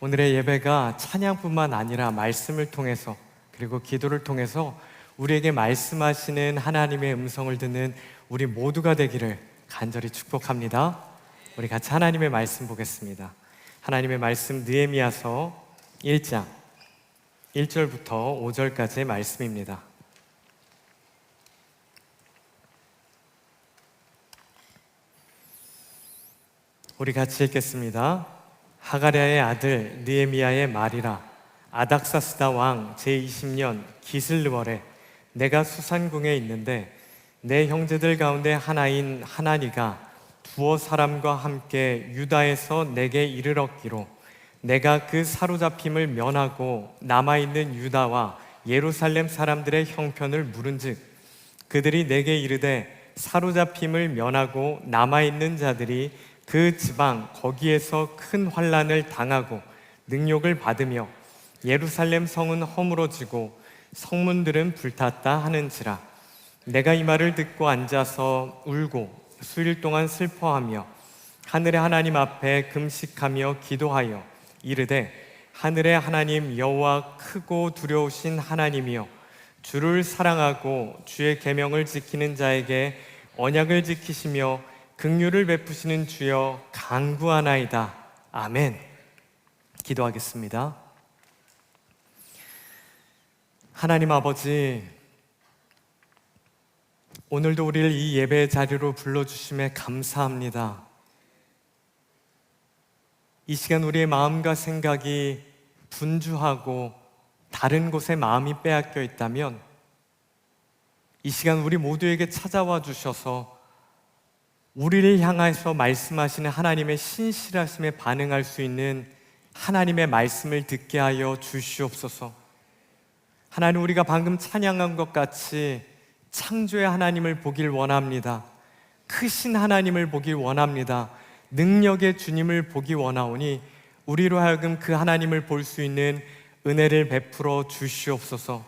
오늘의 예배가 찬양뿐만 아니라 말씀을 통해서 그리고 기도를 통해서 우리에게 말씀하시는 하나님의 음성을 듣는 우리 모두가 되기를 간절히 축복합니다. 우리 같이 하나님의 말씀 보겠습니다. 하나님의 말씀 느헤미야서 1장 1절부터 5절까지의 말씀입니다. 우리 같이 읽겠습니다. 하가랴의 아들 느헤미야의 말이라. 아닥사스다 왕 제20년 기슬르월에 내가 수산궁에 있는데 내 형제들 가운데 하나인 하나니가 두어 사람과 함께 유다에서 내게 이르렀기로 내가 그 사로잡힘을 면하고 남아있는 유다와 예루살렘 사람들의 형편을 물은즉 그들이 내게 이르되 사로잡힘을 면하고 남아있는 자들이 그 지방 거기에서 큰 환난을 당하고 능욕을 받으며 예루살렘 성은 허물어지고 성문들은 불탔다 하는지라. 내가 이 말을 듣고 앉아서 울고 수일 동안 슬퍼하며 하늘의 하나님 앞에 금식하며 기도하여 이르되 하늘의 하나님 여호와 크고 두려우신 하나님이여 주를 사랑하고 주의 계명을 지키는 자에게 언약을 지키시며 긍휼을 베푸시는 주여 간구하나이다. 아멘. 기도하겠습니다. 하나님 아버지, 오늘도 우리를 이 예배 자리로 불러주심에 감사합니다. 이 시간 우리의 마음과 생각이 분주하고 다른 곳에 마음이 빼앗겨 있다면 이 시간 우리 모두에게 찾아와 주셔서 우리를 향해서 말씀하시는 하나님의 신실하심에 반응할 수 있는 하나님의 말씀을 듣게 하여 주시옵소서. 하나님, 우리가 방금 찬양한 것 같이 창조의 하나님을 보길 원합니다. 크신 하나님을 보길 원합니다. 능력의 주님을 보기 원하오니 우리로 하여금 그 하나님을 볼 수 있는 은혜를 베풀어 주시옵소서.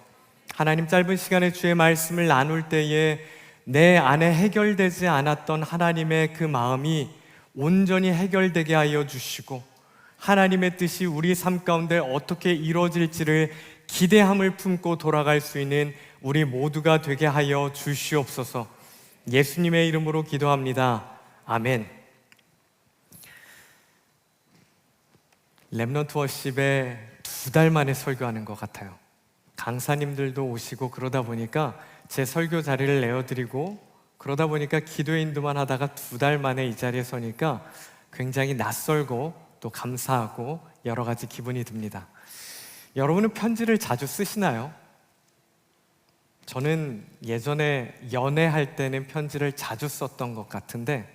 하나님, 짧은 시간에 주의 말씀을 나눌 때에 내 안에 해결되지 않았던 하나님의 그 마음이 온전히 해결되게 하여 주시고 하나님의 뜻이 우리 삶 가운데 어떻게 이루어질지를 기대함을 품고 돌아갈 수 있는 우리 모두가 되게 하여 주시옵소서. 예수님의 이름으로 기도합니다. 아멘. 렘넌트 워십에 2달 만에 설교하는 것 같아요. 강사님들도 오시고 그러다 보니까 제 설교 자리를 내어드리고 그러다 보니까 기도 인도만 하다가 2달 만에 이 자리에 서니까 굉장히 낯설고 또 감사하고 여러 가지 기분이 듭니다. 여러분은 편지를 자주 쓰시나요? 저는 예전에 연애할 때는 편지를 자주 썼던 것 같은데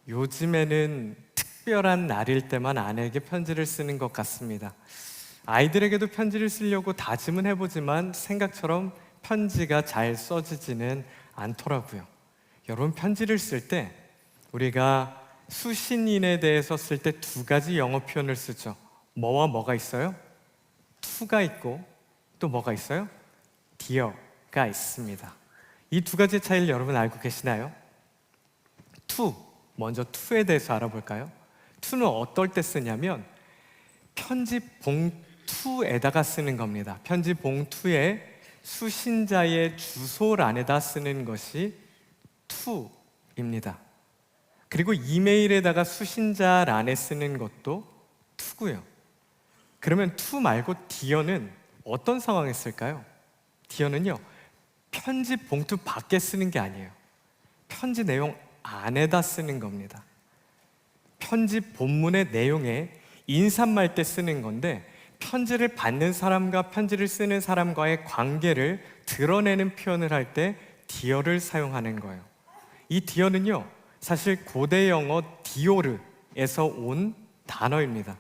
요즘에는 특별한 날일 때만 아내에게 편지를 쓰는 것 같습니다. 아이들에게도 편지를 쓰려고 다짐은 해보지만 생각처럼 편지가 잘 써지지는 않더라고요. 여러분, 편지를 쓸 때 우리가 수신인에 대해서 쓸 때 2가지 영어 표현을 쓰죠. 뭐와 뭐가 있어요? to가 있고 또 뭐가 있어요? dear가 있습니다. 이 2가지 차이를 여러분 알고 계시나요? to, 먼저 to에 대해서 알아볼까요? to는 어떨 때 쓰냐면 편지 봉투에다가 쓰는 겁니다. 편지 봉투에 수신자의 주소란에다 쓰는 것이 to입니다. 그리고 이메일에다가 수신자란에 쓰는 것도 to고요. 그러면 to 말고 dear는 어떤 상황에 쓸까요? dear는요, 편지 봉투 밖에 쓰는 게 아니에요. 편지 내용 안에다 쓰는 겁니다. 편지 본문의 내용에 인사말 때 쓰는 건데 편지를 받는 사람과 편지를 쓰는 사람과의 관계를 드러내는 표현을 할 때 dear를 사용하는 거예요. 이 dear는요, 사실 고대 영어 디오르에서 온 단어입니다.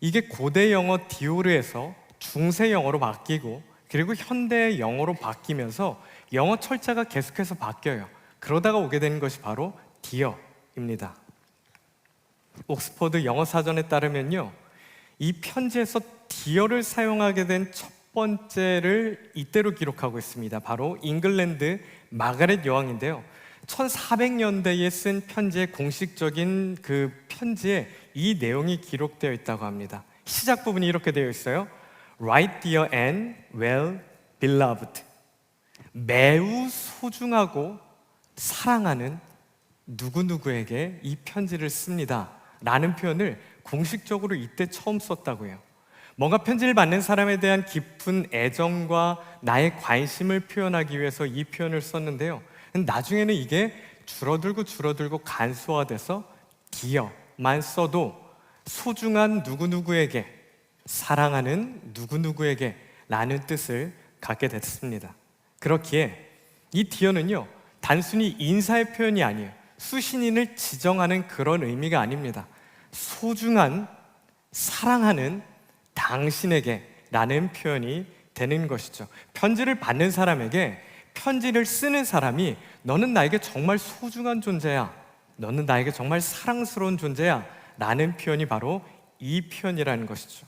이게 고대 영어 디오르에서 중세 영어로 바뀌고 그리고 현대 영어로 바뀌면서 영어 철자가 계속해서 바뀌어요. 그러다가 오게 되는 것이 바로 dear입니다. 옥스퍼드 영어 사전에 따르면요, 이 편지에서 dear를 사용하게 된 첫 번째를 이때로 기록하고 있습니다. 바로 잉글랜드 마가렛 여왕인데요, 1400년대에 쓴 편지의 공식적인 그 편지에 이 내용이 기록되어 있다고 합니다. 시작 부분이 이렇게 되어 있어요. Right dear and well beloved. 매우 소중하고 사랑하는 누구누구에게 이 편지를 씁니다 라는 표현을 공식적으로 이때 처음 썼다고 해요. 뭔가 편지를 받는 사람에 대한 깊은 애정과 나의 관심을 표현하기 위해서 이 표현을 썼는데요, 나중에는 이게 줄어들고 간소화돼서 dear만 써도 소중한 누구누구에게, 사랑하는 누구누구에게 라는 뜻을 갖게 됐습니다. 그렇기에 이 dear는요, 단순히 인사의 표현이 아니에요. 수신인을 지정하는 그런 의미가 아닙니다. 소중한, 사랑하는 당신에게 라는 표현이 되는 것이죠. 편지를 받는 사람에게, 편지를 쓰는 사람이 너는 나에게 정말 소중한 존재야, 너는 나에게 정말 사랑스러운 존재야 라는 표현이 바로 이 표현이라는 것이죠.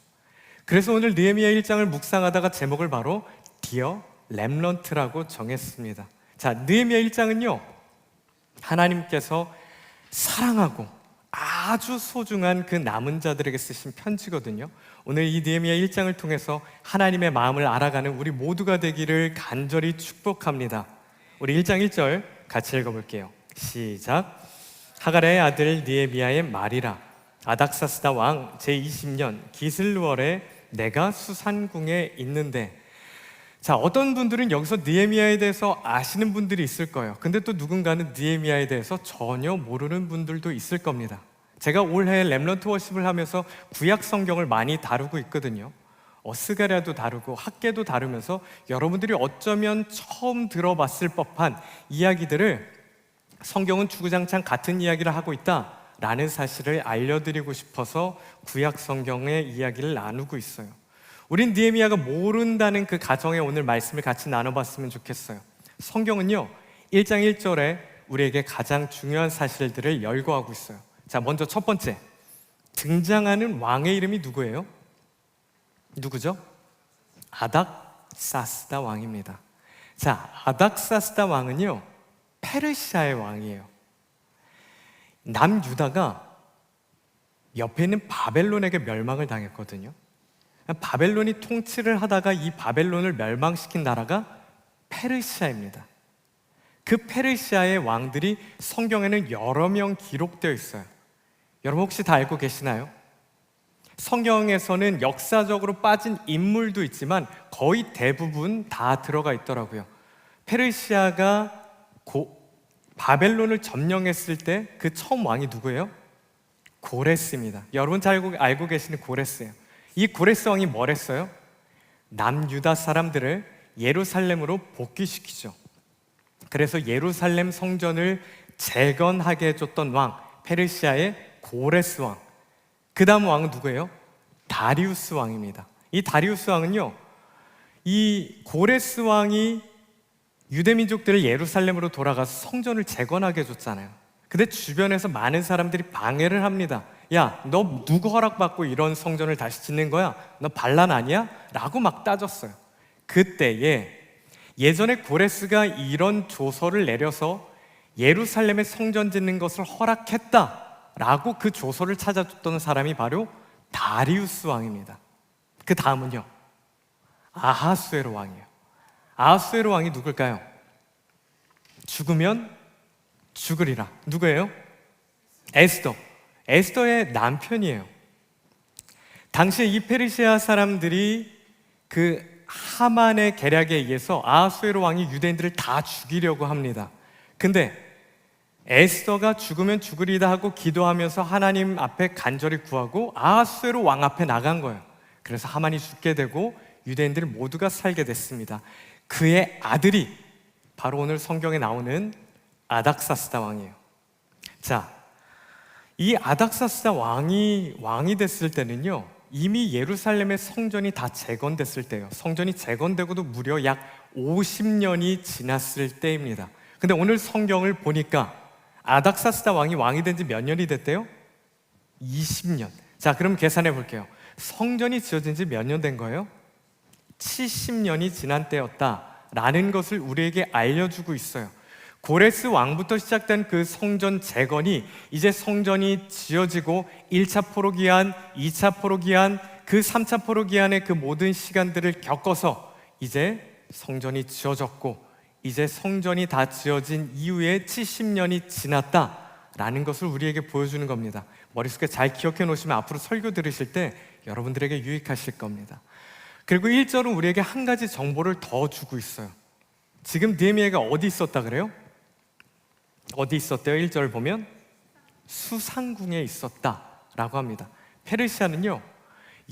그래서 오늘 느헤미야 1장을 묵상하다가 제목을 바로 Dear Remnant라고 정했습니다. 자, 느헤미야 1장은요, 하나님께서 사랑하고 아주 소중한 그 남은 자들에게 쓰신 편지거든요. 오늘 이 느헤미야 1장을 통해서 하나님의 마음을 알아가는 우리 모두가 되기를 간절히 축복합니다. 우리 1장 1절 같이 읽어볼게요. 시작. 하갈의 아들 느헤미야의 말이라. 아닥사스다 왕 제20년 기슬루월에 내가 수산궁에 있는데. 자, 어떤 분들은 여기서 느헤미야에 대해서 아시는 분들이 있을 거예요. 근데 또 누군가는 느헤미야에 대해서 전혀 모르는 분들도 있을 겁니다. 제가 올해 렘넌트 워십을 하면서 구약 성경을 많이 다루고 있거든요. 스가랴도 다루고 학개도 다루면서 여러분들이 어쩌면 처음 들어봤을 법한 이야기들을 성경은 주구장창 같은 이야기를 하고 있다라는 사실을 알려드리고 싶어서 구약 성경의 이야기를 나누고 있어요. 우린 느헤미야가 모른다는 그 가정에 오늘 말씀을 같이 나눠봤으면 좋겠어요. 성경은요, 1장 1절에 우리에게 가장 중요한 사실들을 열거하고 있어요. 자, 먼저 첫 번째, 등장하는 왕의 이름이 누구예요? 누구죠? 아닥사스다 왕입니다. 자, 아닥사스다 왕은요, 페르시아의 왕이에요. 남유다가 옆에 있는 바벨론에게 멸망을 당했거든요. 바벨론이 통치를 하다가 이 바벨론을 멸망시킨 나라가 페르시아입니다. 그 페르시아의 왕들이 성경에는 여러 명 기록되어 있어요. 여러분 혹시 다 알고 계시나요? 성경에서는 역사적으로 빠진 인물도 있지만 거의 대부분 다 들어가 있더라고요. 페르시아가 바벨론을 점령했을 때 그 처음 왕이 누구예요? 고레스입니다. 여러분 잘 알고 계시는 고레스예요. 이 고레스 왕이 뭘 했어요? 남유다 사람들을 예루살렘으로 복귀시키죠. 그래서 예루살렘 성전을 재건하게 해줬던 왕, 페르시아의 고레스 왕. 그 다음 왕은 누구예요? 다리우스 왕입니다. 이 다리우스 왕은요, 이 고레스 왕이 유대민족들을 예루살렘으로 돌아가서 성전을 재건하게 해줬잖아요. 근데 주변에서 많은 사람들이 방해를 합니다. 야, 너 누구 허락받고 이런 성전을 다시 짓는 거야? 너 반란 아니야? 라고 막 따졌어요. 그때에 예전에 고레스가 이런 조서를 내려서 예루살렘에 성전 짓는 것을 허락했다라고 그 조서를 찾아줬던 사람이 바로 다리우스 왕입니다. 그 다음은요, 아하수에로 왕이에요. 아하수에로 왕이 누굴까요? 죽으면 죽으리라. 누구예요? 에스더의 남편이에요. 당시에 이 페르시아 사람들이 그 하만의 계략에 의해서 아하수에로 왕이 유대인들을 다 죽이려고 합니다. 근데 에스더가 죽으면 죽으리다 하고 기도하면서 하나님 앞에 간절히 구하고 아하수에로 왕 앞에 나간 거예요. 그래서 하만이 죽게 되고 유대인들 모두가 살게 됐습니다. 그의 아들이 바로 오늘 성경에 나오는 아닥사스다 왕이에요. 자, 이 아닥사스다 왕이 됐을 때는요, 이미 예루살렘의 성전이 다 재건됐을 때예요. 성전이 재건되고도 무려 약 50년이 지났을 때입니다. 근데 오늘 성경을 보니까 아닥사스다 왕이 된 지 몇 년이 됐대요? 20년. 자, 그럼 계산해 볼게요. 성전이 지어진 지 몇 년 된 거예요? 70년이 지난 때였다라는 것을 우리에게 알려주고 있어요. 고레스 왕부터 시작된 그 성전 재건이 이제 성전이 지어지고 1차 포로기한, 2차 포로기한, 그 3차 포로기한의 그 모든 시간들을 겪어서 이제 성전이 지어졌고, 이제 성전이 다 지어진 이후에 70년이 지났다라는 것을 우리에게 보여주는 겁니다. 머릿속에 잘 기억해 놓으시면 앞으로 설교 들으실 때 여러분들에게 유익하실 겁니다. 그리고 1절은 우리에게 한 가지 정보를 더 주고 있어요. 지금 느헤미야가 어디 있었다 그래요? 어디 있었대요? 1절 보면 수상궁에 있었다라고 합니다. 페르시아는요,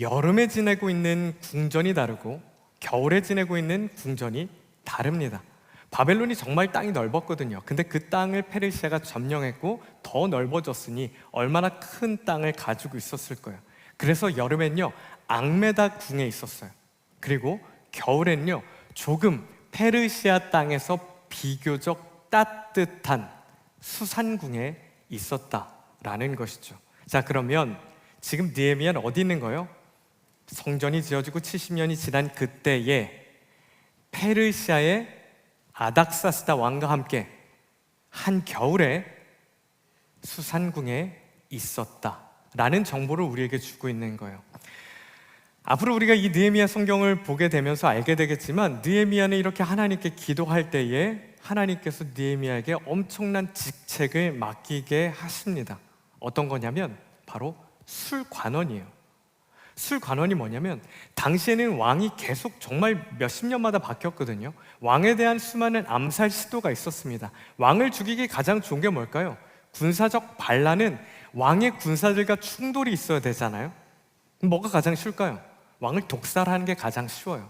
여름에 지내고 있는 궁전이 다르고 겨울에 지내고 있는 궁전이 다릅니다. 바벨론이 정말 땅이 넓었거든요. 근데 그 땅을 페르시아가 점령했고 더 넓어졌으니 얼마나 큰 땅을 가지고 있었을 거예요. 그래서 여름엔요, 앙메다 궁에 있었어요. 그리고 겨울엔요, 조금 페르시아 땅에서 비교적 따뜻한 수산궁에 있었다라는 것이죠. 자, 그러면 지금 느헤미야는 어디 있는 거예요? 성전이 지어지고 70년이 지난 그때에 페르시아의 아닥사스다 왕과 함께 한 겨울에 수산궁에 있었다라는 정보를 우리에게 주고 있는 거예요. 앞으로 우리가 이 느헤미야 성경을 보게 되면서 알게 되겠지만, 느헤미야는 이렇게 하나님께 기도할 때에 하나님께서 느헤미야에게 엄청난 직책을 맡기게 하십니다. 어떤 거냐면 바로 술관원이에요. 술관원이 뭐냐면, 당시에는 왕이 계속 정말 몇십 년마다 바뀌었거든요. 왕에 대한 수많은 암살 시도가 있었습니다. 왕을 죽이기 가장 좋은 게 뭘까요? 군사적 반란은 왕의 군사들과 충돌이 있어야 되잖아요. 뭐가 가장 쉬울까요? 왕을 독살하는 게 가장 쉬워요.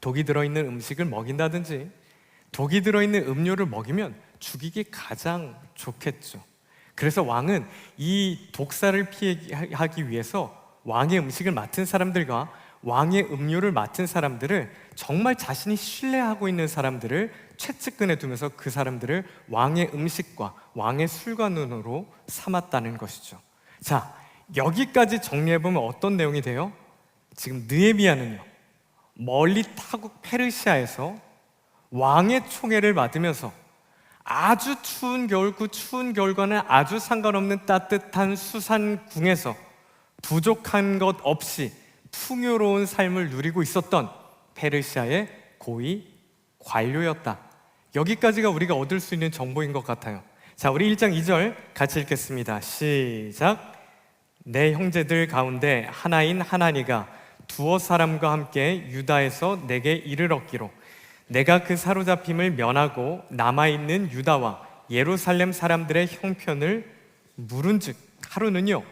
독이 들어있는 음식을 먹인다든지 독이 들어있는 음료를 먹이면 죽이기 가장 좋겠죠. 그래서 왕은 이 독살을 피하기 위해서 왕의 음식을 맡은 사람들과 왕의 음료를 맡은 사람들을, 정말 자신이 신뢰하고 있는 사람들을 최측근에 두면서 그 사람들을 왕의 음식과 왕의 술관원으로 삼았다는 것이죠. 자, 여기까지 정리해보면 어떤 내용이 돼요? 지금 느헤미야는요, 멀리 타국 페르시아에서 왕의 총애를 받으면서 아주 추운 겨울, 그 추운 겨울과는 아주 상관없는 따뜻한 수산궁에서 부족한 것 없이 풍요로운 삶을 누리고 있었던 페르시아의 고위 관료였다. 여기까지가 우리가 얻을 수 있는 정보인 것 같아요. 자, 우리 1장 2절 같이 읽겠습니다. 시작. 내 형제들 가운데 하나인 하나니가 두어 사람과 함께 유다에서 내게 이를 얻기로 내가 그 사로잡힘을 면하고 남아있는 유다와 예루살렘 사람들의 형편을 물은즉, 하루는요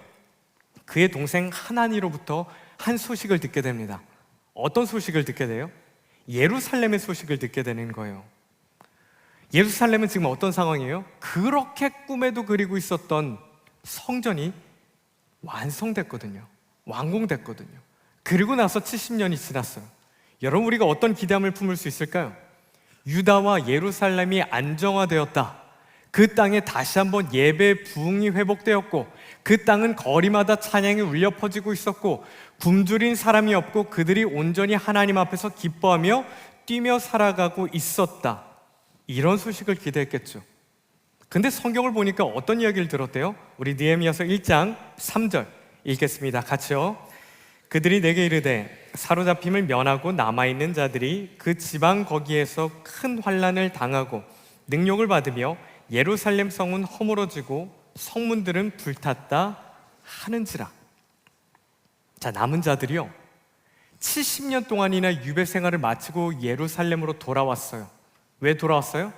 그의 동생 하나니로부터 한 소식을 듣게 됩니다. 어떤 소식을 듣게 돼요? 예루살렘의 소식을 듣게 되는 거예요. 예루살렘은 지금 어떤 상황이에요? 그렇게 꿈에도 그리고 있었던 성전이 완성됐거든요. 완공됐거든요. 그리고 나서 70년이 지났어요. 여러분, 우리가 어떤 기대함을 품을 수 있을까요? 유다와 예루살렘이 안정화되었다. 그 땅에 다시 한번 예배 부흥이 회복되었고, 그 땅은 거리마다 찬양이 울려 퍼지고 있었고, 굶주린 사람이 없고 그들이 온전히 하나님 앞에서 기뻐하며 뛰며 살아가고 있었다. 이런 소식을 기대했겠죠. 근데 성경을 보니까 어떤 이야기를 들었대요? 우리 느헤미야서 1장 3절 읽겠습니다. 같이요. 그들이 내게 이르되 사로잡힘을 면하고 남아있는 자들이 그 지방 거기에서 큰 환난을 당하고 능욕을 받으며 예루살렘 성은 허물어지고 성문들은 불탔다 하는지라. 자, 남은 자들이요 70년 동안이나 유배 생활을 마치고 예루살렘으로 돌아왔어요. 왜 돌아왔어요?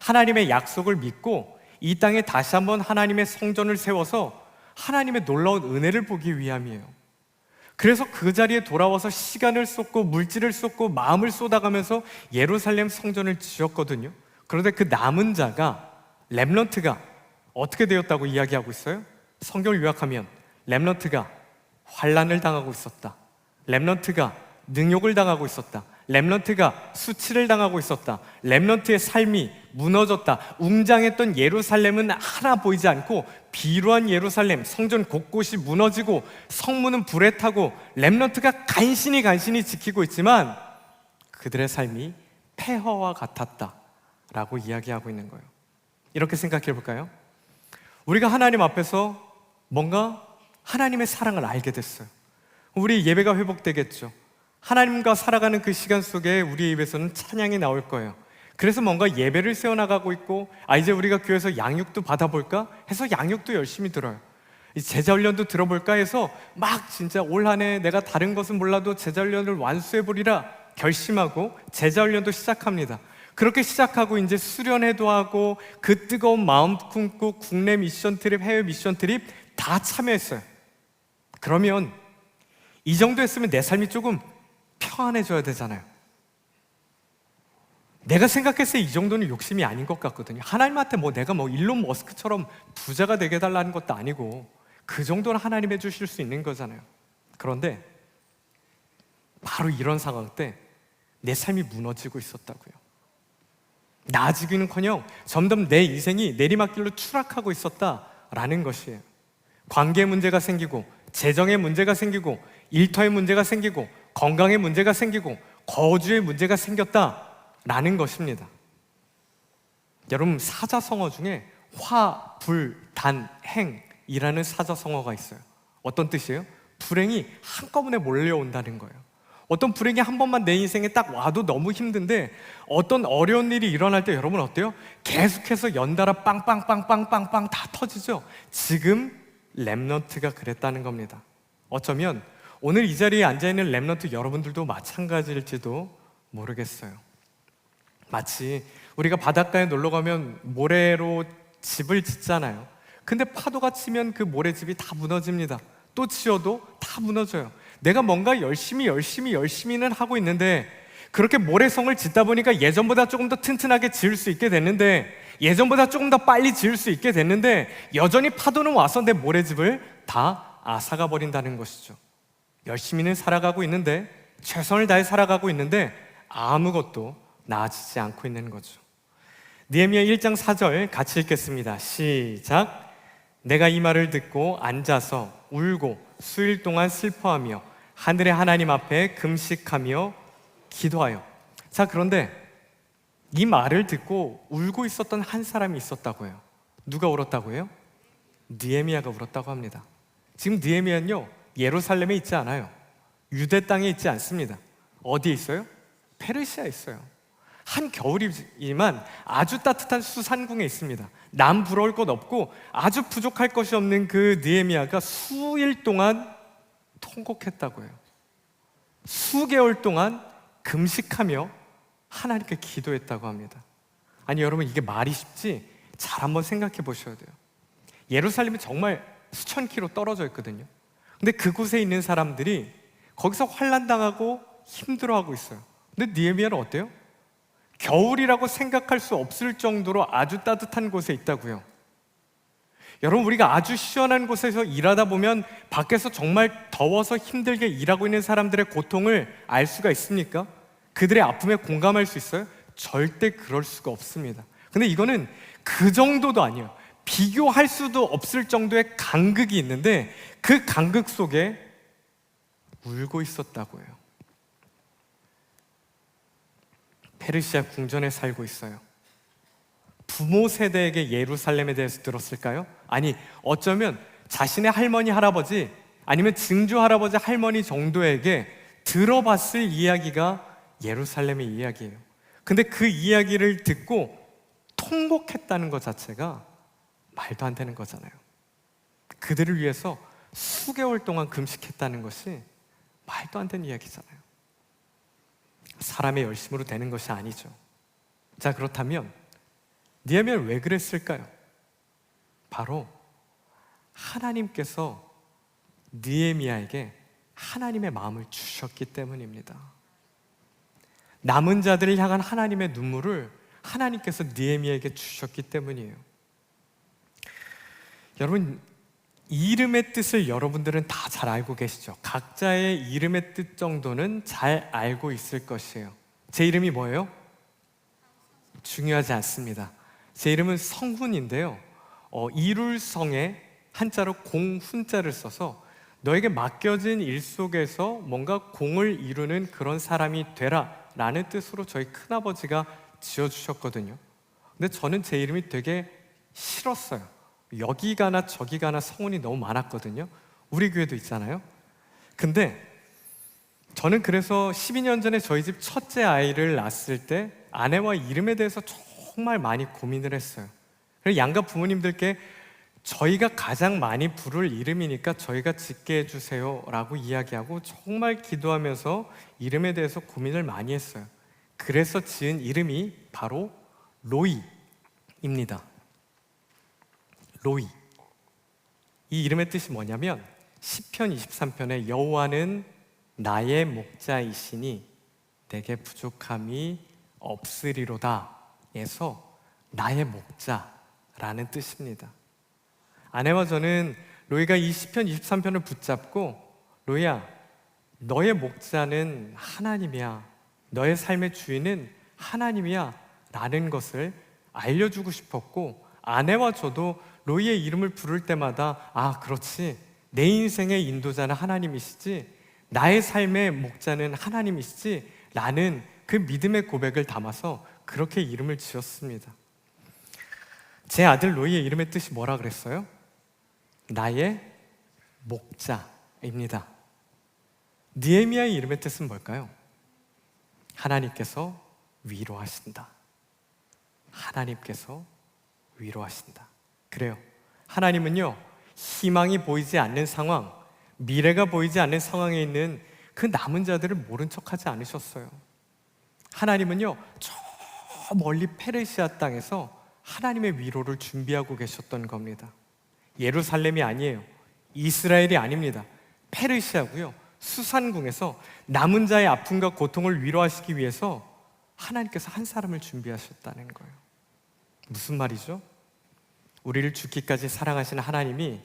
하나님의 약속을 믿고 이 땅에 다시 한번 하나님의 성전을 세워서 하나님의 놀라운 은혜를 보기 위함이에요. 그래서 그 자리에 돌아와서 시간을 쏟고 물질을 쏟고 마음을 쏟아가면서 예루살렘 성전을 지었거든요. 그런데 그 남은 자가, 렘넌트가 어떻게 되었다고 이야기하고 있어요? 성경을 요약하면 렘넌트가 환난을 당하고 있었다. 렘넌트가 능욕을 당하고 있었다. 렘넌트가 수치를 당하고 있었다. 렘넌트의 삶이 무너졌다. 웅장했던 예루살렘은 하나 보이지 않고 비루한 예루살렘, 성전 곳곳이 무너지고 성문은 불에 타고 렘넌트가 간신히 지키고 있지만 그들의 삶이 폐허와 같았다 라고 이야기하고 있는 거예요. 이렇게 생각해 볼까요? 우리가 하나님 앞에서 뭔가 하나님의 사랑을 알게 됐어요. 우리 예배가 회복되겠죠. 하나님과 살아가는 그 시간 속에 우리 입에서는 찬양이 나올 거예요. 그래서 뭔가 예배를 세워나가고 있고, 이제 우리가 교회에서 양육도 받아볼까 해서 양육도 열심히 들어요. 이 제자훈련도 들어볼까 해서 막 진짜 올 한 해 내가 다른 것은 몰라도 제자훈련을 완수해보리라 결심하고 제자훈련도 시작합니다. 그렇게 시작하고 이제 수련회도 하고 그 뜨거운 마음 품고 국내 미션 트립, 해외 미션 트립 다 참여했어요. 그러면 이 정도 했으면 내 삶이 조금 평안해져야 되잖아요. 내가 생각했을 때 이 정도는 욕심이 아닌 것 같거든요. 하나님한테 내가 일론 머스크처럼 부자가 되게 해달라는 것도 아니고 그 정도는 하나님 해주실 수 있는 거잖아요. 그런데 바로 이런 상황 때 내 삶이 무너지고 있었다고요. 나아지기는커녕 점점 내 인생이 내리막길로 추락하고 있었다라는 것이에요. 관계에 문제가 생기고, 재정에 문제가 생기고, 일터에 문제가 생기고, 건강에 문제가 생기고, 거주에 문제가 생겼다라는 것입니다. 여러분, 사자성어 중에 화, 불, 단, 행이라는 사자성어가 있어요. 어떤 뜻이에요? 불행이 한꺼번에 몰려온다는 거예요. 어떤 불행이 한 번만 내 인생에 딱 와도 너무 힘든데, 어떤 어려운 일이 일어날 때 여러분 어때요? 계속해서 연달아 빵빵빵빵빵빵 다 터지죠. 지금 렘넌트가 그랬다는 겁니다. 어쩌면 오늘 이 자리에 앉아있는 렘넌트 여러분들도 마찬가지일지도 모르겠어요. 마치 우리가 바닷가에 놀러가면 모래로 집을 짓잖아요. 근데 파도가 치면 그 모래집이 다 무너집니다. 또 치워도 다 무너져요. 내가 뭔가 열심히는 하고 있는데, 그렇게 모래성을 짓다 보니까 예전보다 조금 더 튼튼하게 지을 수 있게 됐는데, 예전보다 조금 더 빨리 지을 수 있게 됐는데, 여전히 파도는 와서 내 모래집을 다 앗아가 버린다는 것이죠. 열심히는 살아가고 있는데, 최선을 다해 살아가고 있는데 아무것도 나아지지 않고 있는 거죠. 느헤미야 1장 4절 같이 읽겠습니다. 시작. 내가 이 말을 듣고 앉아서 울고 수일 동안 슬퍼하며 하늘의 하나님 앞에 금식하며 기도하여. 자, 그런데 이 말을 듣고 울고 있었던 한 사람이 있었다고요. 누가 울었다고 해요? 느헤미야가 울었다고 합니다. 지금 느헤미야는요, 예루살렘에 있지 않아요. 유대 땅에 있지 않습니다. 어디에 있어요? 페르시아에 있어요. 한겨울이지만 아주 따뜻한 수산궁에 있습니다. 남 부러울 것 없고 아주 부족할 것이 없는 그 느헤미야가 수일 동안 통곡했다고 해요. 수개월 동안 금식하며 하나님께 기도했다고 합니다. 아니 여러분, 이게 말이 쉽지? 잘 한번 생각해 보셔야 돼요. 예루살렘이 정말 수천 킬로 떨어져 있거든요. 근데 그곳에 있는 사람들이 거기서 환난당하고 힘들어하고 있어요. 근데 느헤미야는 어때요? 겨울이라고 생각할 수 없을 정도로 아주 따뜻한 곳에 있다고요. 여러분, 우리가 아주 시원한 곳에서 일하다 보면 밖에서 정말 더워서 힘들게 일하고 있는 사람들의 고통을 알 수가 있습니까? 그들의 아픔에 공감할 수 있어요? 절대 그럴 수가 없습니다. 근데 이거는 그 정도도 아니에요. 비교할 수도 없을 정도의 간극이 있는데 그 간극 속에 울고 있었다고 해요. 페르시아 궁전에 살고 있어요. 부모 세대에게 예루살렘에 대해서 들었을까요? 아니, 어쩌면 자신의 할머니, 할아버지 아니면 증조 할아버지, 할머니 정도에게 들어봤을 이야기가 예루살렘의 이야기예요. 근데 그 이야기를 듣고 통곡했다는 것 자체가 말도 안 되는 거잖아요. 그들을 위해서 수개월 동안 금식했다는 것이 말도 안 되는 이야기잖아요. 사람의 열심으로 되는 것이 아니죠. 자, 그렇다면 느헤미야는 왜 그랬을까요? 바로 하나님께서 느헤미야에게 하나님의 마음을 주셨기 때문입니다. 남은 자들을 향한 하나님의 눈물을 하나님께서 느헤미야에게 주셨기 때문이에요. 여러분, 이름의 뜻을 여러분들은 다 잘 알고 계시죠? 각자의 이름의 뜻 정도는 잘 알고 있을 것이에요. 제 이름이 뭐예요? 중요하지 않습니다. 제 이름은 성훈인데요, 이룰성에 한자로 공훈자를 써서 너에게 맡겨진 일 속에서 뭔가 공을 이루는 그런 사람이 되라 라는 뜻으로 저희 큰아버지가 지어주셨거든요. 근데 저는 제 이름이 되게 싫었어요. 여기 가나 저기 가나 성훈이 너무 많았거든요. 우리 교회도 있잖아요. 근데 저는 그래서 12년 전에 저희 집 첫째 아이를 낳았을 때 아내와 이름에 대해서 정말 많이 고민을 했어요. 그래서 양가 부모님들께 저희가 가장 많이 부를 이름이니까 저희가 짓게 해주세요 라고 이야기하고 정말 기도하면서 이름에 대해서 고민을 많이 했어요. 그래서 지은 이름이 바로 로이입니다. 로이. 이 이름의 뜻이 뭐냐면 시편 23편에 여호와는 나의 목자이시니 내게 부족함이 없으리로다 에서 나의 목자라는 뜻입니다. 아내와 저는 로이가 이 시편 23편을 붙잡고 로이야, 너의 목자는 하나님이야, 너의 삶의 주인은 하나님이야 라는 것을 알려주고 싶었고, 아내와 저도 로이의 이름을 부를 때마다 아, 그렇지, 내 인생의 인도자는 하나님이시지, 나의 삶의 목자는 하나님이시지 라는 그 믿음의 고백을 담아서 그렇게 이름을 지었습니다. 제 아들 로이의 이름의 뜻이 뭐라 그랬어요? 나의 목자입니다. 느헤미야의 이름의 뜻은 뭘까요? 하나님께서 위로하신다. 하나님께서 위로하신다. 그래요. 하나님은요, 희망이 보이지 않는 상황, 미래가 보이지 않는 상황에 있는 그 남은 자들을 모른 척하지 않으셨어요. 하나님은요, 저 멀리 페르시아 땅에서 하나님의 위로를 준비하고 계셨던 겁니다. 예루살렘이 아니에요. 이스라엘이 아닙니다. 페르시아고요. 수산궁에서 남은 자의 아픔과 고통을 위로하시기 위해서 하나님께서 한 사람을 준비하셨다는 거예요. 무슨 말이죠? 우리를 죽기까지 사랑하시는 하나님이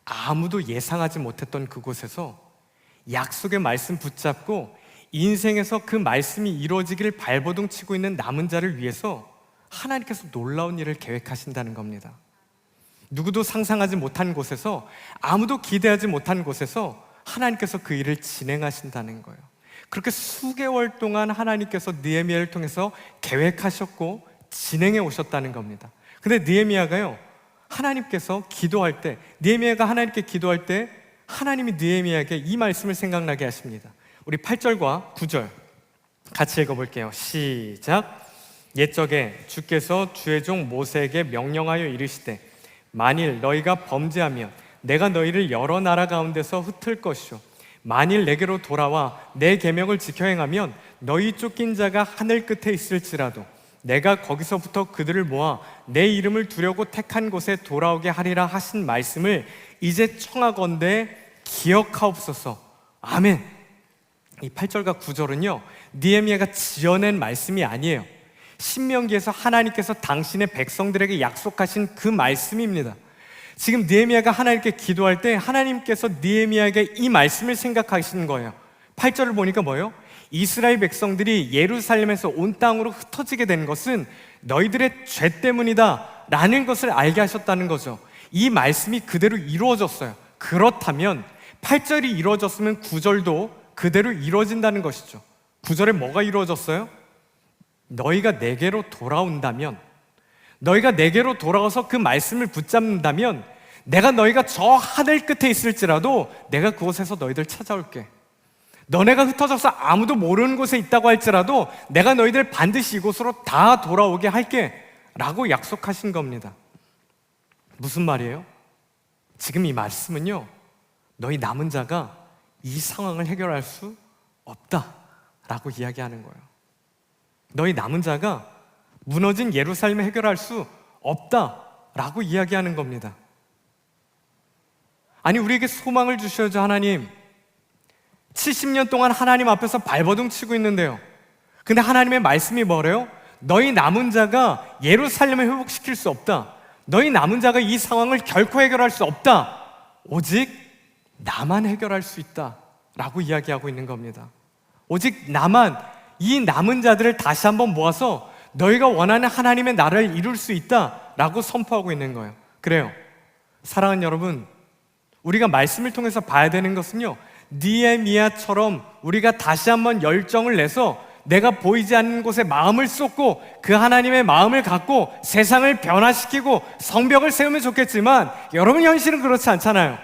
아무도 예상하지 못했던 그곳에서 약속의 말씀 붙잡고 인생에서 그 말씀이 이루어지기를 발버둥 치고 있는 남은 자를 위해서 하나님께서 놀라운 일을 계획하신다는 겁니다. 누구도 상상하지 못한 곳에서, 아무도 기대하지 못한 곳에서 하나님께서 그 일을 진행하신다는 거예요. 그렇게 수개월 동안 하나님께서 느헤미야를 통해서 계획하셨고 진행해 오셨다는 겁니다. 근데 느헤미야가요, 하나님께서 기도할 때, 느헤미야가 하나님께 기도할 때 하나님이 느헤미야에게 이 말씀을 생각나게 하십니다. 우리 8절과 9절 같이 읽어볼게요. 시작. 옛적에 주께서 주의 종 모세에게 명령하여 이르시되 만일 너희가 범죄하면 내가 너희를 여러 나라 가운데서 흩을 것이요 만일 내게로 돌아와 내 계명을 지켜 행하면 너희 쫓긴 자가 하늘 끝에 있을지라도 내가 거기서부터 그들을 모아 내 이름을 두려고 택한 곳에 돌아오게 하리라 하신 말씀을 이제 청하건대 기억하옵소서. 아멘. 이 8절과 9절은요, 느헤미야가 지어낸 말씀이 아니에요. 신명기에서 하나님께서 당신의 백성들에게 약속하신 그 말씀입니다. 지금 느헤미야가 하나님께 기도할 때 하나님께서 느헤미야에게 이 말씀을 생각하시는 거예요. 8절을 보니까 뭐예요? 이스라엘 백성들이 예루살렘에서 온 땅으로 흩어지게 된 것은 너희들의 죄 때문이다 라는 것을 알게 하셨다는 거죠. 이 말씀이 그대로 이루어졌어요. 그렇다면 8절이 이루어졌으면 9절도 그대로 이루어진다는 것이죠. 9절에 뭐가 이루어졌어요? 너희가 내게로 돌아온다면, 너희가 내게로 돌아와서 그 말씀을 붙잡는다면 내가 너희가 저 하늘 끝에 있을지라도 내가 그곳에서 너희들 찾아올게. 너네가 흩어져서 아무도 모르는 곳에 있다고 할지라도 내가 너희들 반드시 이곳으로 다 돌아오게 할게 라고 약속하신 겁니다. 무슨 말이에요? 지금 이 말씀은요, 너희 남은 자가 이 상황을 해결할 수 없다 라고 이야기하는 거예요. 너희 남은 자가 무너진 예루살렘을 해결할 수 없다 라고 이야기하는 겁니다. 아니, 우리에게 소망을 주셔야죠. 하나님, 70년 동안 하나님 앞에서 발버둥 치고 있는데요, 근데 하나님의 말씀이 뭐래요? 너희 남은 자가 예루살렘을 회복시킬 수 없다. 너희 남은 자가 이 상황을 결코 해결할 수 없다. 오직 나만 해결할 수 있다 라고 이야기하고 있는 겁니다. 오직 나만 이 남은 자들을 다시 한번 모아서 너희가 원하는 하나님의 나라를 이룰 수 있다 라고 선포하고 있는 거예요. 그래요, 사랑하는 여러분, 우리가 말씀을 통해서 봐야 되는 것은요, 느헤미야처럼 우리가 다시 한번 열정을 내서 내가 보이지 않는 곳에 마음을 쏟고 그 하나님의 마음을 갖고 세상을 변화시키고 성벽을 세우면 좋겠지만 여러분, 현실은 그렇지 않잖아요.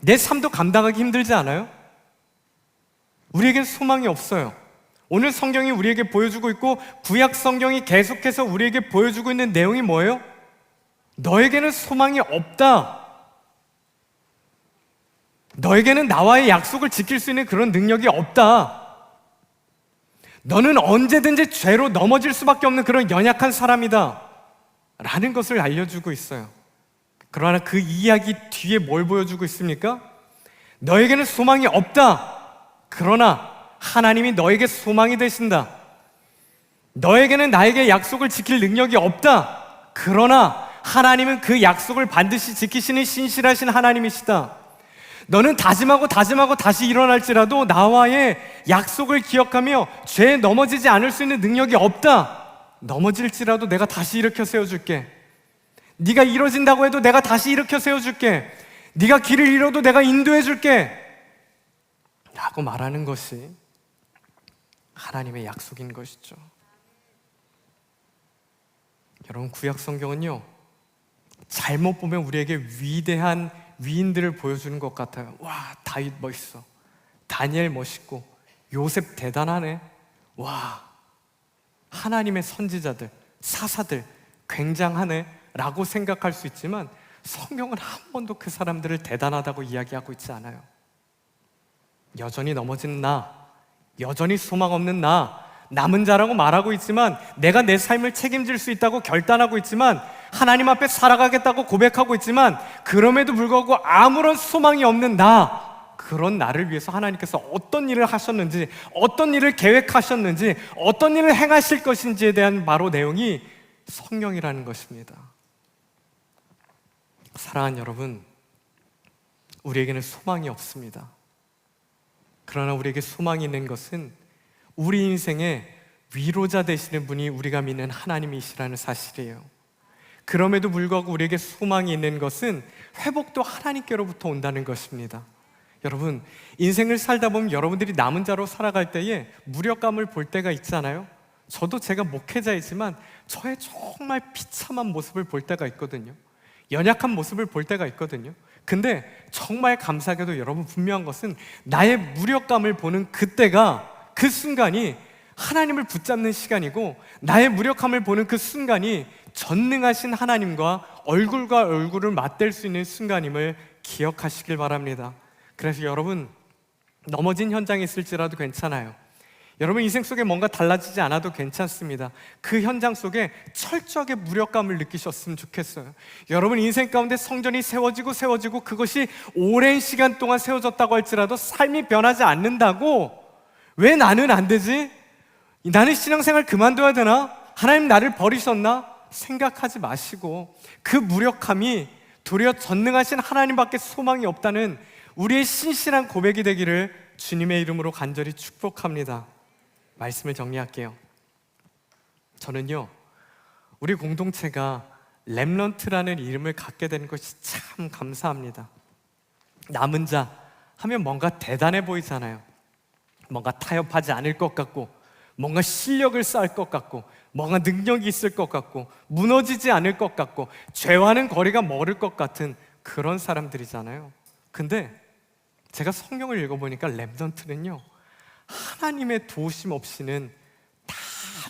내 삶도 감당하기 힘들지 않아요? 우리에겐 소망이 없어요. 오늘 성경이 우리에게 보여주고 있고 구약 성경이 계속해서 우리에게 보여주고 있는 내용이 뭐예요? 너에게는 소망이 없다. 너에게는 나와의 약속을 지킬 수 있는 그런 능력이 없다. 너는 언제든지 죄로 넘어질 수밖에 없는 그런 연약한 사람이다 라는 것을 알려주고 있어요. 그러나 그 이야기 뒤에 뭘 보여주고 있습니까? 너에게는 소망이 없다. 그러나 하나님이 너에게 소망이 되신다. 너에게는 나에게 약속을 지킬 능력이 없다. 그러나 하나님은 그 약속을 반드시 지키시는 신실하신 하나님이시다. 너는 다짐하고 다시 일어날지라도 나와의 약속을 기억하며 죄에 넘어지지 않을 수 있는 능력이 없다. 넘어질지라도 내가 다시 일으켜 세워줄게. 네가 이뤄진다고 해도 내가 다시 일으켜 세워줄게. 네가 길을 잃어도 내가 인도해줄게 라고 말하는 것이 하나님의 약속인 것이죠. 여러분, 구약 성경은요, 잘못 보면 우리에게 위대한 위인들을 보여주는 것 같아요. 와, 다윗 멋있어. 다니엘 멋있고, 요셉 대단하네. 와, 하나님의 선지자들, 사사들 굉장하네 라고 생각할 수 있지만 성경은 한 번도 그 사람들을 대단하다고 이야기하고 있지 않아요. 여전히 넘어진 나, 여전히 소망 없는 나, 남은 자라고 말하고 있지만, 내가 내 삶을 책임질 수 있다고 결단하고 있지만, 하나님 앞에 살아가겠다고 고백하고 있지만, 그럼에도 불구하고 아무런 소망이 없는 나, 그런 나를 위해서 하나님께서 어떤 일을 하셨는지, 어떤 일을 계획하셨는지, 어떤 일을 행하실 것인지에 대한 바로 내용이 성경이라는 것입니다. 사랑하는 여러분, 우리에게는 소망이 없습니다. 그러나 우리에게 소망이 있는 것은 우리 인생의 위로자 되시는 분이 우리가 믿는 하나님이시라는 사실이에요. 그럼에도 불구하고 우리에게 소망이 있는 것은 회복도 하나님께로부터 온다는 것입니다. 여러분, 인생을 살다 보면 여러분들이 남은 자로 살아갈 때에 무력감을 볼 때가 있잖아요. 저도 제가 목회자이지만 저의 정말 비참한 모습을 볼 때가 있거든요. 연약한 모습을 볼 때가 있거든요. 근데 정말 감사하게도 여러분, 분명한 것은 나의 무력감을 보는 그때가, 그 순간이 하나님을 붙잡는 시간이고, 나의 무력함을 보는 그 순간이 전능하신 하나님과 얼굴과 얼굴을 맞댈 수 있는 순간임을 기억하시길 바랍니다. 그래서 여러분, 넘어진 현장에 있을지라도 괜찮아요. 여러분 인생 속에 뭔가 달라지지 않아도 괜찮습니다. 그 현장 속에 철저하게 무력감을 느끼셨으면 좋겠어요. 여러분 인생 가운데 성전이 세워지고 그것이 오랜 시간 동안 세워졌다고 할지라도 삶이 변하지 않는다고, 왜 나는 안 되지? 나는 신앙생활 그만둬야 되나? 하나님 나를 버리셨나? 생각하지 마시고, 그 무력함이 도리어 전능하신 하나님밖에 소망이 없다는 우리의 신실한 고백이 되기를 주님의 이름으로 간절히 축복합니다. 말씀을 정리할게요. 저는요, 우리 공동체가 렘넌트라는 이름을 갖게 된 것이 참 감사합니다. 남은 자 하면 뭔가 대단해 보이잖아요. 뭔가 타협하지 않을 것 같고, 뭔가 실력을 쌓을 것 같고, 뭔가 능력이 있을 것 같고, 무너지지 않을 것 같고, 죄와는 거리가 멀을 것 같은 그런 사람들이잖아요. 근데 제가 성경을 읽어보니까 렘넌트는요, 하나님의 도우심 없이는 단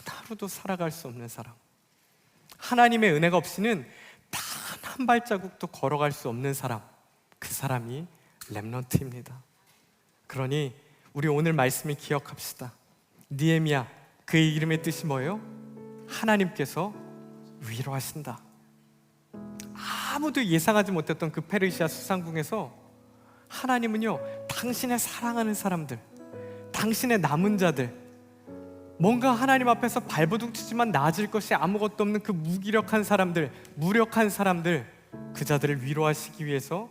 하루도 살아갈 수 없는 사람, 하나님의 은혜가 없이는 단 한 발자국도 걸어갈 수 없는 사람, 그 사람이 렘넌트입니다. 그러니 우리 오늘 말씀을 기억합시다. 느헤미야, 그의 이름의 뜻이 뭐예요? 하나님께서 위로하신다. 아무도 예상하지 못했던 그 페르시아 수상궁에서 하나님은요, 당신의 사랑하는 사람들, 당신의 남은 자들, 뭔가 하나님 앞에서 발버둥치지만 나아질 것이 아무것도 없는 그 무기력한 사람들, 무력한 사람들, 그 자들을 위로하시기 위해서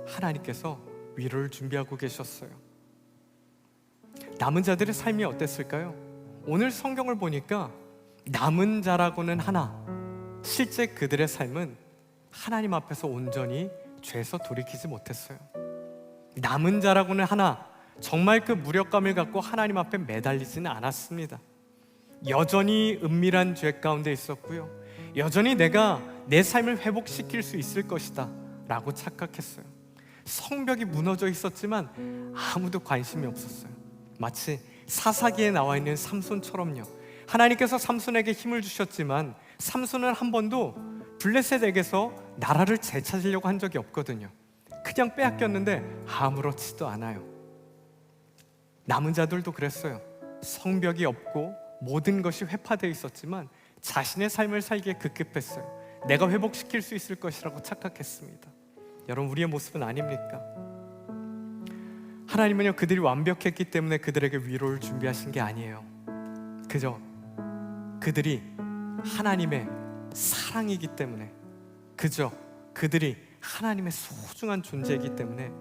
하나님께서 위로를 준비하고 계셨어요. 남은 자들의 삶이 어땠을까요? 오늘 성경을 보니까 남은 자라고는 하나, 실제 그들의 삶은 하나님 앞에서 온전히 죄에서 돌이키지 못했어요. 남은 자라고는 하나, 정말 그 무력감을 갖고 하나님 앞에 매달리지는 않았습니다. 여전히 은밀한 죄 가운데 있었고요, 여전히 내가 내 삶을 회복시킬 수 있을 것이다 라고 착각했어요. 성벽이 무너져 있었지만 아무도 관심이 없었어요. 마치 사사기에 나와 있는 삼손처럼요. 하나님께서 삼손에게 힘을 주셨지만 삼손은 한 번도 블레셋에게서 나라를 되찾으려고 한 적이 없거든요. 그냥 빼앗겼는데 아무렇지도 않아요. 남은 자들도 그랬어요. 성벽이 없고 모든 것이 회파되어 있었지만 자신의 삶을 살기에 급급했어요. 내가 회복시킬 수 있을 것이라고 착각했습니다. 여러분, 우리의 모습은 아닙니까? 하나님은요, 그들이 완벽했기 때문에 그들에게 위로를 준비하신 게 아니에요. 그저 그들이 하나님의 사랑이기 때문에, 그저 그들이 하나님의 소중한 존재이기 때문에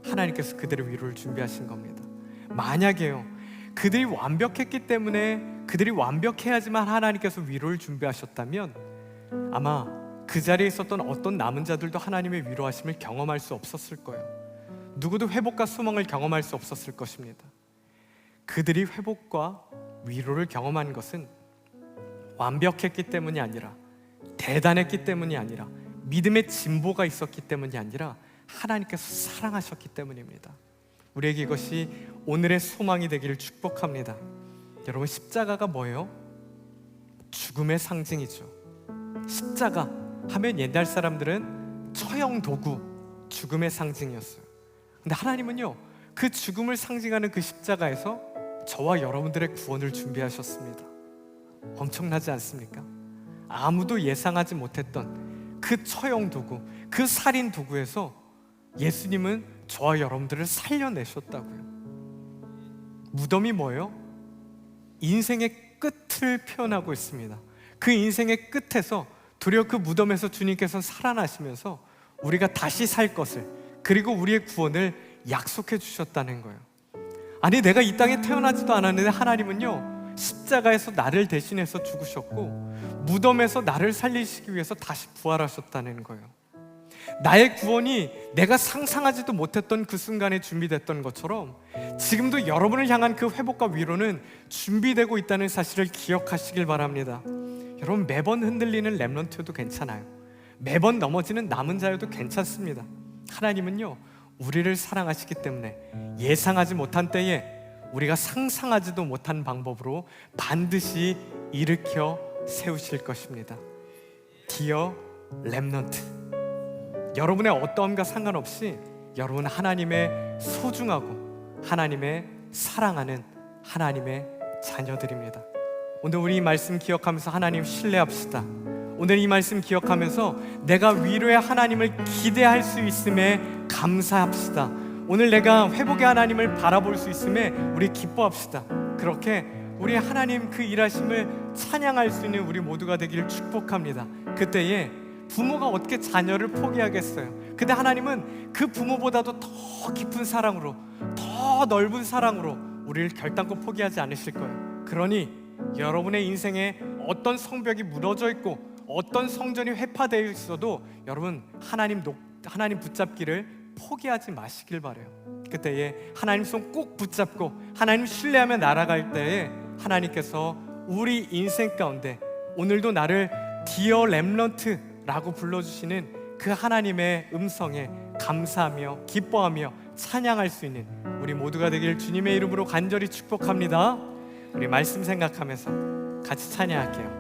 하나님께서 그들의 위로를 준비하신 겁니다. 만약에요, 그들이 완벽했기 때문에 그들이 완벽해야지만 하나님께서 위로를 준비하셨다면 아마 그 자리에 있었던 어떤 남은 자들도 하나님의 위로하심을 경험할 수 없었을 거예요. 누구도 회복과 소망을 경험할 수 없었을 것입니다. 그들이 회복과 위로를 경험한 것은 완벽했기 때문이 아니라, 대단했기 때문이 아니라, 믿음의 진보가 있었기 때문이 아니라 하나님께서 사랑하셨기 때문입니다. 우리에게 이것이 오늘의 소망이 되기를 축복합니다. 여러분, 십자가가 뭐예요? 죽음의 상징이죠. 십자가 하면 옛날 사람들은 처형 도구, 죽음의 상징이었어요. 근데 하나님은요, 그 죽음을 상징하는 그 십자가에서 저와 여러분들의 구원을 준비하셨습니다. 엄청나지 않습니까? 아무도 예상하지 못했던 그 처형 도구, 그 살인 도구에서 예수님은 저와 여러분들을 살려내셨다고요. 무덤이 뭐예요? 인생의 끝을 표현하고 있습니다. 그 인생의 끝에서 도리어 그 무덤에서 주님께서 살아나시면서 우리가 다시 살 것을, 그리고 우리의 구원을 약속해 주셨다는 거예요. 아니, 내가 이 땅에 태어나지도 않았는데 하나님은요, 십자가에서 나를 대신해서 죽으셨고 무덤에서 나를 살리시기 위해서 다시 부활하셨다는 거예요. 나의 구원이 내가 상상하지도 못했던 그 순간에 준비됐던 것처럼 지금도 여러분을 향한 그 회복과 위로는 준비되고 있다는 사실을 기억하시길 바랍니다. 여러분, 매번 흔들리는 렘넌트여도 괜찮아요. 매번 넘어지는 남은 자여도 괜찮습니다. 하나님은요, 우리를 사랑하시기 때문에 예상하지 못한 때에 우리가 상상하지도 못한 방법으로 반드시 일으켜 세우실 것입니다. Dear 렘넌트, 여러분의 어떠함과 상관없이 여러분은 하나님의 소중하고 하나님의 사랑하는 하나님의 자녀들입니다. 오늘 우리 이 말씀 기억하면서 하나님 신뢰합시다. 오늘 이 말씀 기억하면서 내가 위로의 하나님을 기대할 수 있음에 감사합시다. 오늘 내가 회복의 하나님을 바라볼 수 있음에 우리 기뻐합시다. 그렇게 우리 하나님 그 일하심을 찬양할 수 있는 우리 모두가 되기를 축복합니다. 그때에 부모가 어떻게 자녀를 포기하겠어요? 근데 하나님은 그 부모보다도 더 깊은 사랑으로, 더 넓은 사랑으로 우리를 결단코 포기하지 않으실 거예요. 그러니 여러분의 인생에 어떤 성벽이 무너져 있고 어떤 성전이 회파되어 있어도 여러분 하나님 붙잡기를 포기하지 마시길 바라요. 그때에 하나님 손 꼭 붙잡고 하나님 신뢰하며 날아갈 때에 하나님께서 우리 인생 가운데 오늘도 나를 디어 렘넌트라고 불러주시는 그 하나님의 음성에 감사하며 기뻐하며 찬양할 수 있는 우리 모두가 되길 주님의 이름으로 간절히 축복합니다. 우리 말씀 생각하면서 같이 찬양할게요.